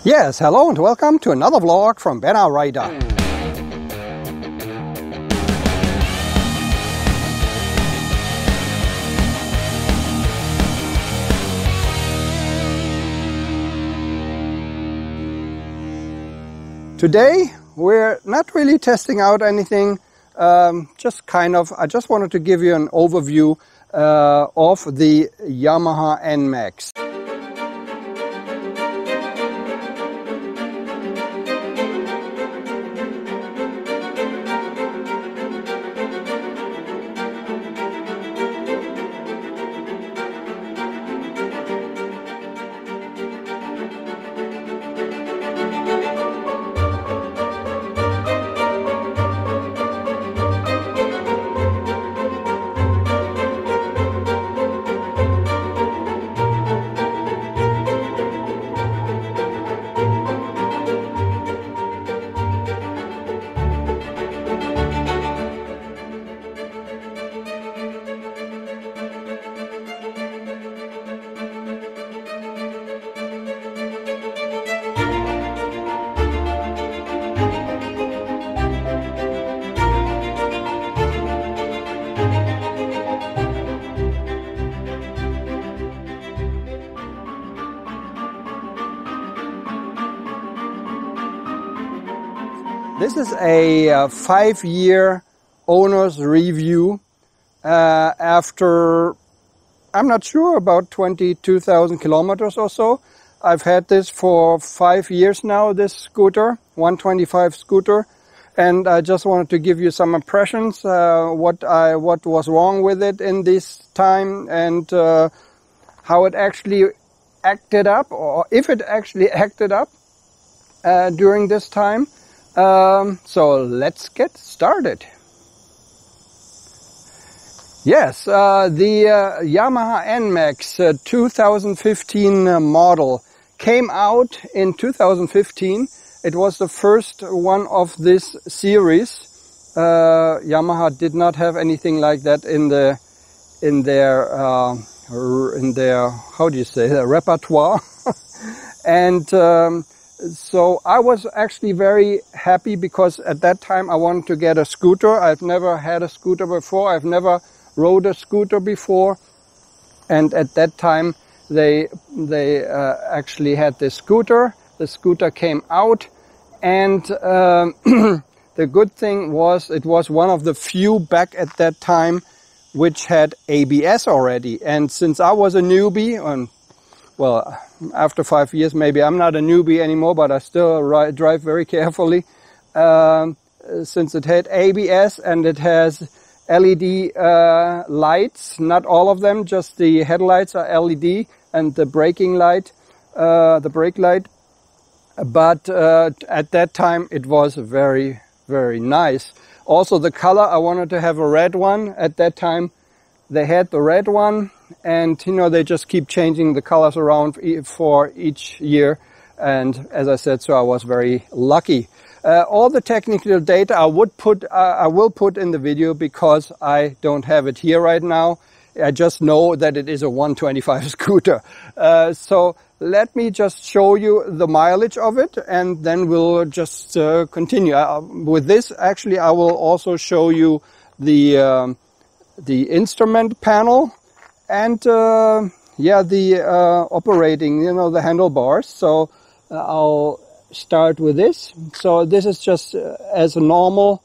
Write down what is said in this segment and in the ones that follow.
Yes, hello and welcome to another vlog from Banner Rider. Today we're not really testing out anything, I just wanted to give you an overview of the Yamaha NMAX. This is a 5-year owner's review after, I'm not sure, about 22,000 kilometers or so. I've had this for 5 years now, this scooter, 125 scooter, and I just wanted to give you some impressions, what was wrong with it in this time, and how it actually acted up, or if it actually acted up during this time. So let's get started. Yes, the Yamaha NMAX 2015 model came out in 2015. It was the first one of this series. Yamaha did not have anything like that in their how do you say, their repertoire. And so I was actually very happy because at that time I wanted to get a scooter. I've never had a scooter before. I've never rode a scooter before. And at that time they actually had this scooter. The scooter came out, and the good thing was it was one of the few back at that time which had ABS already. And since I was a newbie, well, after 5 years, maybe I'm not a newbie anymore, but I still drive very carefully. Since it had ABS and it has LED lights, not all of them, just the headlights are LED and the braking light, the brake light. But at that time it was very, very nice. Also the color, I wanted to have a red one. At that time they had the red one. And, you know, they just keep changing the colors around for each year. And as I said, so I was very lucky. All the technical data I will put in the video because I don't have it here right now. I just know that it is a 125 scooter. So let me just show you the mileage of it, and then we'll just continue. With this, actually, I will also show you the instrument panel. And the operating, the handlebars. So I'll start with this. So this is just as normal,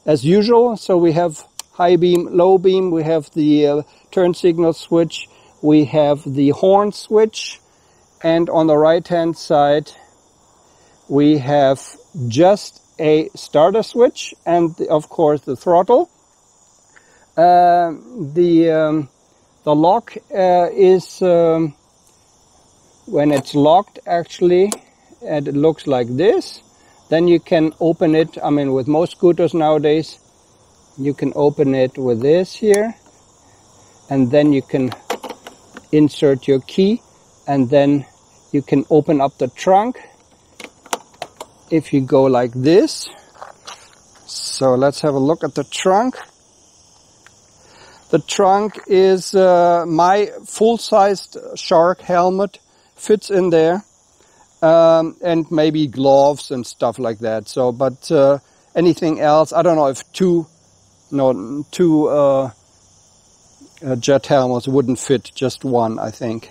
as usual. So we have high beam, low beam. We have the turn signal switch. We have the horn switch. And on the right hand side, we have just a starter switch and of course the throttle. The lock is when it's locked, actually, and it looks like this. Then you can open it. I mean, with most scooters nowadays, you can open it with this here, and then you can insert your key, and then you can open up the trunk if you go like this. So let's have a look at the trunk. The trunk is my full-sized shark helmet fits in there. and maybe gloves and stuff like that. So, but anything else, I don't know if two jet helmets wouldn't fit, just one, I think.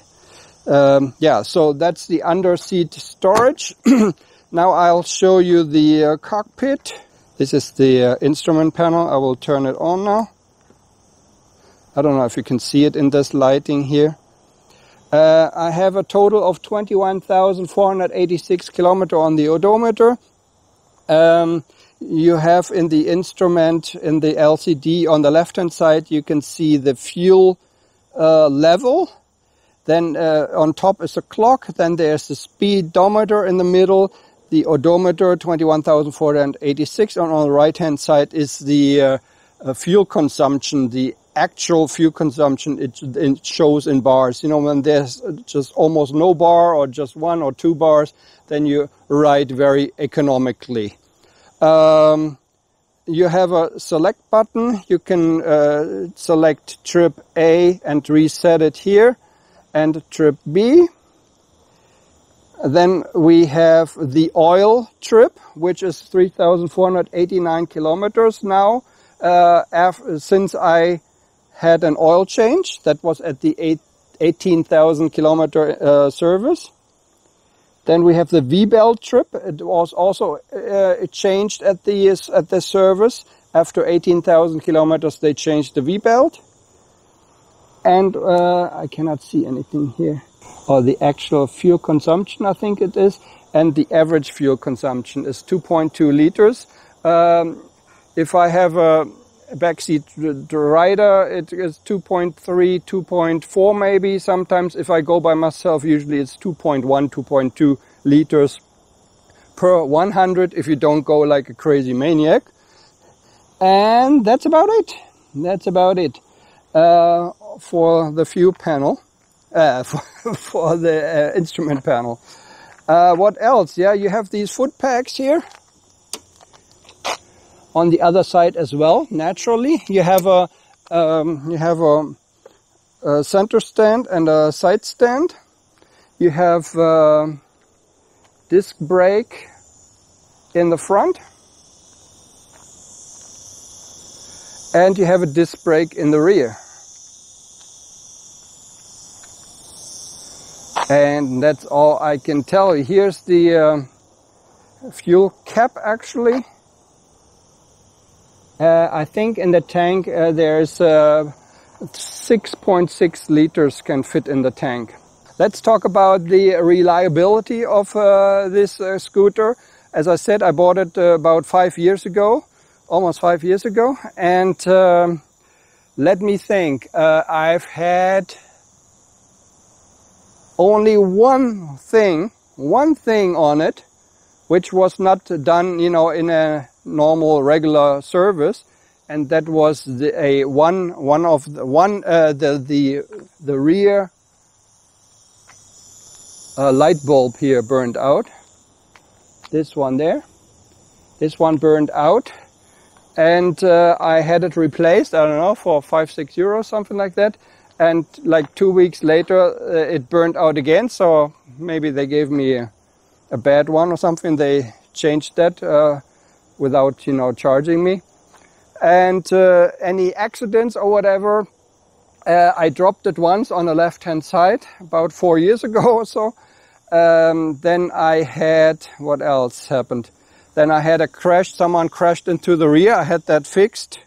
Yeah, so that's the under-seat storage. Now I'll show you the cockpit. This is the instrument panel. I will turn it on now. I don't know if you can see it in this lighting here. I have a total of 21,486 kilometers on the odometer. You have in the instrument, in the LCD on the left-hand side, you can see the fuel level. Then on top is a clock. Then there's the speedometer in the middle. The odometer, 21,486. And on the right-hand side is the fuel consumption, the actual fuel consumption. It shows in bars. You know, when there's just almost no bar or just 1 or 2 bars, then you ride very economically. You have a select button. You can select trip A and reset it here, and trip B. Then we have the oil trip, which is 3,489 kilometers now, since I had an oil change. That was at the 18,000 kilometer service. Then we have the V-belt trip. It was also changed at the service. After 18,000 kilometers, they changed the V-belt. And I cannot see anything here. Or the actual fuel consumption, I think it is. And the average fuel consumption is 2.2 liters. If I have a backseat rider, it is 2.3, 2.4 maybe. Sometimes if I go by myself, usually it's 2.1, 2.2 liters per 100 if you don't go like a crazy maniac. And that's about it. That's about it for the fuel panel, for the instrument panel. What else? Yeah, you have these foot pegs here. On the other side as well, naturally, you have a center stand and a side stand. You have disc brake in the front, and you have a disc brake in the rear. And that's all I can tell you. Here's the fuel cap, actually. I think in the tank there's 6.6 liters can fit in the tank. Let's talk about the reliability of this scooter. As I said, I bought it about 5 years ago, almost 5 years ago. And let me think, I've had only one thing on it, which was not done, you know, in a normal regular service, and that was the rear light bulb here burned out. This one there, this one burned out, and I had it replaced, I don't know, for 5-6 euros, something like that. And like 2 weeks later it burned out again, so maybe they gave me a bad one or something. They changed that without, you know, charging me. And any accidents or whatever, I dropped it once on the left-hand side about 4 years ago or so. Then I had, what else happened? Then I had a crash. Someone crashed into the rear. I had that fixed.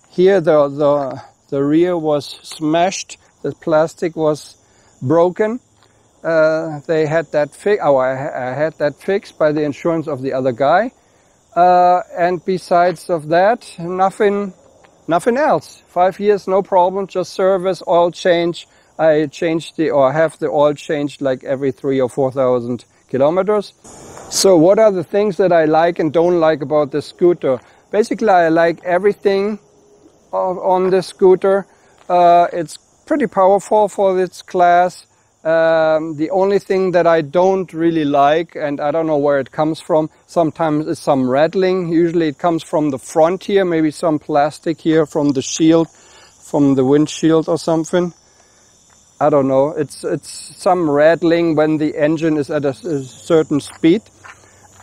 Here the rear was smashed. The plastic was broken. They had that I had that fixed by the insurance of the other guy. And besides of that, nothing else. 5 years, no problem, just service, oil change. I have the oil changed like every 3,000 or 4,000 kilometers. So what are the things that I like and don't like about the scooter? Basically, I like everything on the scooter. It's pretty powerful for its class. The only thing that I don't really like, and I don't know where it comes from, sometimes is some rattling. Usually it comes from the front here, maybe some plastic here from the shield, from the windshield or something. I don't know, it's some rattling when the engine is at a certain speed.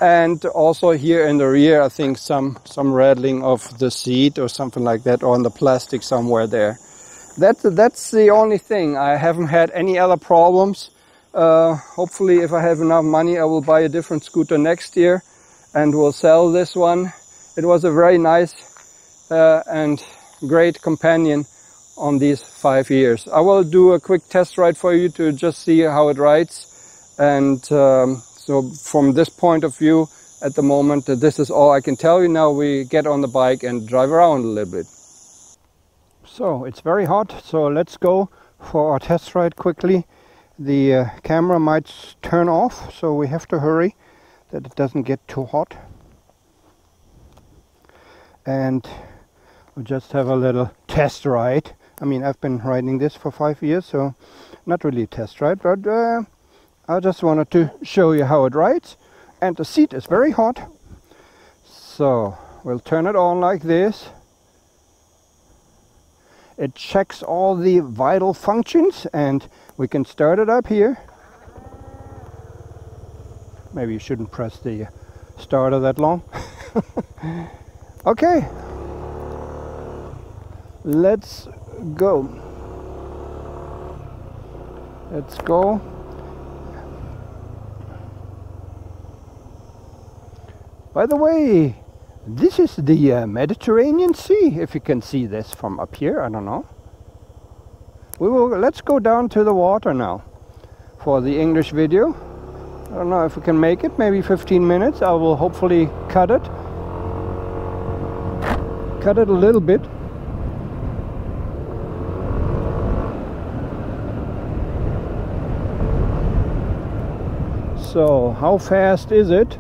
And also here in the rear, I think some rattling of the seat or something like that, or on the plastic somewhere there. That's the only thing. I haven't had any other problems. Hopefully, if I have enough money, I will buy a different scooter next year and will sell this one. It was a very nice and great companion on these 5 years. I will do a quick test ride for you to just see how it rides. And so from this point of view, at the moment, this is all I can tell you. Now we get on the bike and drive around a little bit. So it's very hot, so let's go for our test ride quickly. The camera might turn off, so we have to hurry that it doesn't get too hot. And we'll just have a little test ride. I mean, I've been riding this for 5 years, so not really a test ride, but I just wanted to show you how it rides. And the seat is very hot, so we'll turn it on like this. It checks all the vital functions, and we can start it up here. Maybe you shouldn't press the starter that long. Okay, let's go. Let's go. By the way, this is the Mediterranean Sea, if you can see this from up here. I don't know. Let's go down to the water now for the English video. I don't know if we can make it, maybe 15 minutes. I will hopefully cut it a little bit. So how fast is it?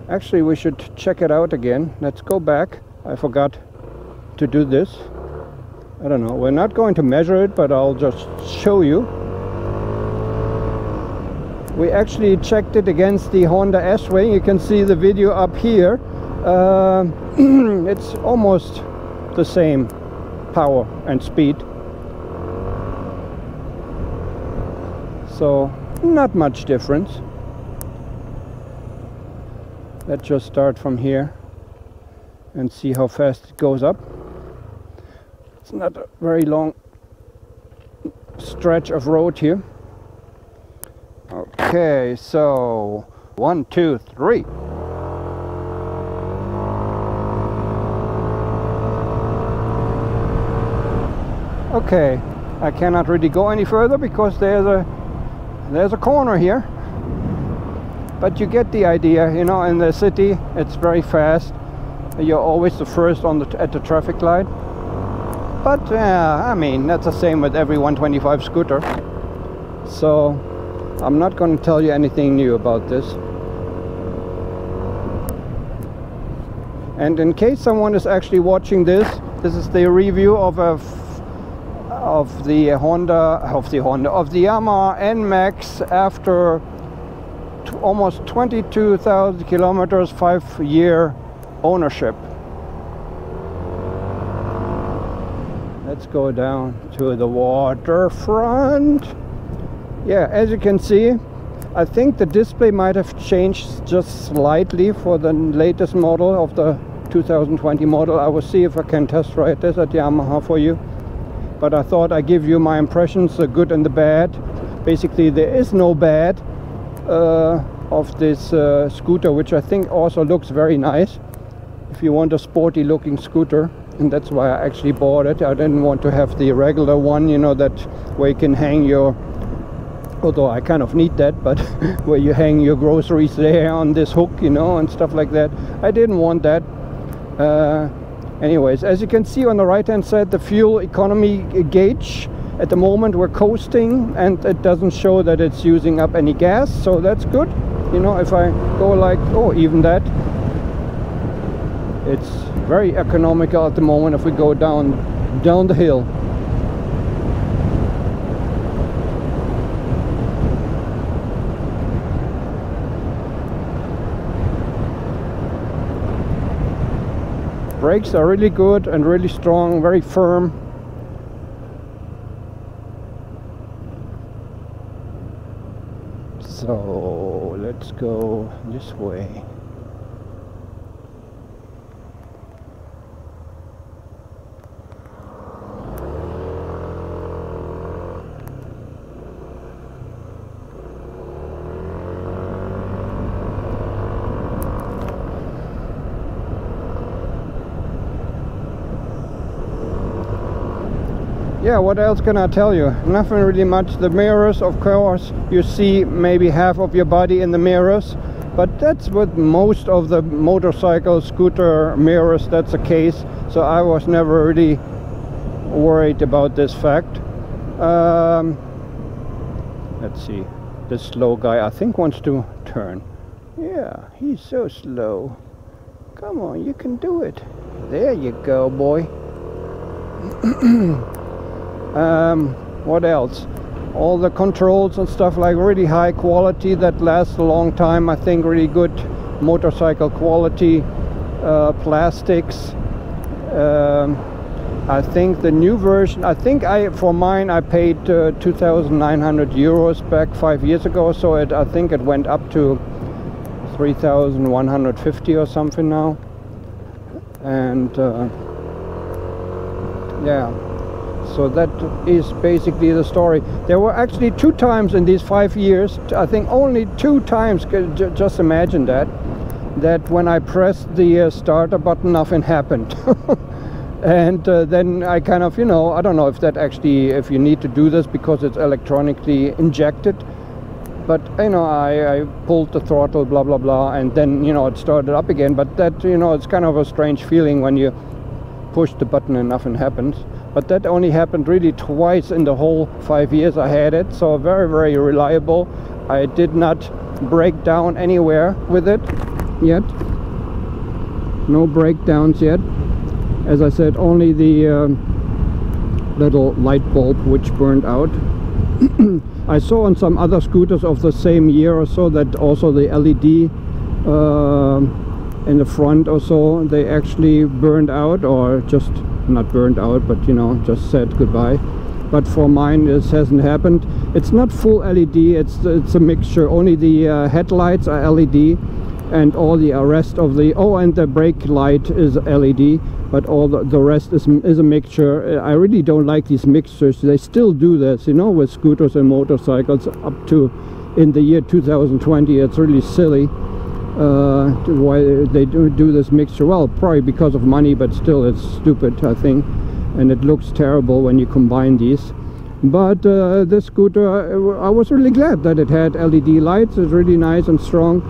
Actually, we should check it out again. Let's go back. I forgot to do this. I don't know. We're not going to measure it, but I'll just show you. We actually checked it against the Honda S-Way. You can see the video up here. It's almost the same power and speed. So not much difference. Let's just start from here and see how fast it goes up. It's not a very long stretch of road here. Okay, so 1, 2, 3. Okay, I cannot really go any further because there's a corner here. But you get the idea, you know, in the city it's very fast. You're always the first at the traffic light. But I mean, that's the same with every 125 scooter. So I'm not going to tell you anything new about this. And in case someone is actually watching this, this is the review of the Yamaha NMAX after almost 22,000 kilometers, 5-year ownership. Let's go down to the waterfront. Yeah, as you can see, I think the display might have changed just slightly for the latest model of the 2020 model. I will see if I can test ride this at Yamaha for you. But I thought I'd give you my impressions, the good and the bad. Basically, there is no bad of this scooter, which I think also looks very nice if you want a sporty looking scooter. And that's why I actually bought it. I didn't want to have the regular one, you know, that where you can hang your, although I kind of need that, but where you hang your groceries there on this hook, you know, and stuff like that. I didn't want that. Anyways, as you can see on the right hand side, the fuel economy gauge, at the moment we're coasting and it doesn't show that it's using up any gas, so that's good. You know, if I go like, oh, even that, it's very economical at the moment if we go down the hill. Brakes are really good and really strong, very firm. So let's go this way. Yeah, what else can I tell you? Nothing really much. The mirrors, of course, you see maybe half of your body in the mirrors, but that's with most of the motorcycle, scooter mirrors, that's the case. So I was never really worried about this fact. Let's see, this slow guy I think wants to turn. Yeah, he's so slow. Come on, you can do it. There you go, boy. What else? All the controls and stuff, like really high quality that lasts a long time. I think really good motorcycle quality, plastics. I think the new version, I think for mine I paid 2,900 euros back 5 years ago, so I think it went up to 3,150 or something now. And yeah, so that is basically the story. There were actually 2 times in these 5 years, I think only 2 times, just imagine that when I pressed the starter button, nothing happened. And then I kind of, you know, I don't know if that actually, if you need to do this because it's electronically injected, but you know, I pulled the throttle, blah blah blah, and then, you know, it started up again. But that, you know, it's kind of a strange feeling when you push the button and nothing happens. But that only happened really twice in the whole 5 years I had it, so very, very reliable. I did not break down anywhere with it yet. No breakdowns yet. As I said, only the little light bulb which burned out. I saw on some other scooters of the same year or so that also the LED in the front or so, they actually burned out, or just not burned out, but you know, just said goodbye. But for mine this hasn't happened. It's not full LED, it's a mixture. Only the headlights are LED, and all the rest of the, oh, and the brake light is LED, but all the rest is a mixture. I really don't like these mixtures. They still do this, you know, with scooters and motorcycles up to in the year 2020. It's really silly why they do this mixture. Well, probably because of money, but still it's stupid, I think, and it looks terrible when you combine these. But this scooter, I was really glad that it had LED lights. It's really nice and strong.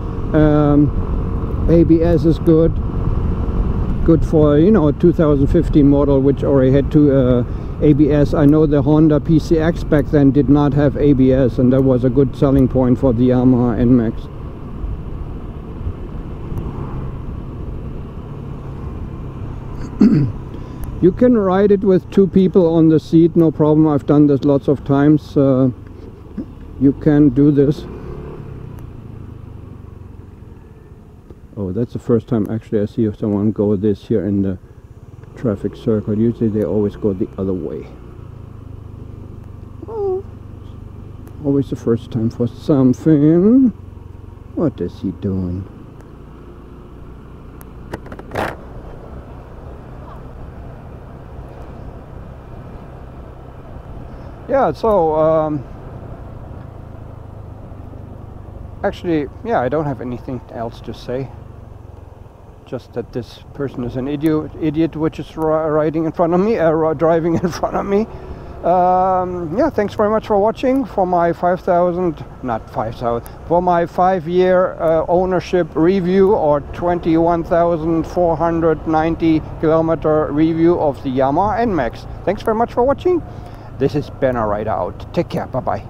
ABS is good for, you know, a 2015 model which already had 2 ABS. I know the Honda PCX back then did not have ABS, and that was a good selling point for the Yamaha NMAX. You can ride it with 2 people on the seat, no problem. I've done this lots of times. You can do this. Oh, that's the first time actually I see someone go this here in the traffic circle. Usually they always go the other way. Oh, always the first time for something. What is he doing? Yeah, so actually, yeah, I don't have anything else to say. Just that this person is an idiot which is riding in front of me, driving in front of me. Yeah, thanks very much for watching. For my 5-year ownership review, or 21,490 kilometer review of the Yamaha NMAX. Thanks very much for watching. This is Banner Rider out. Take care. Bye bye.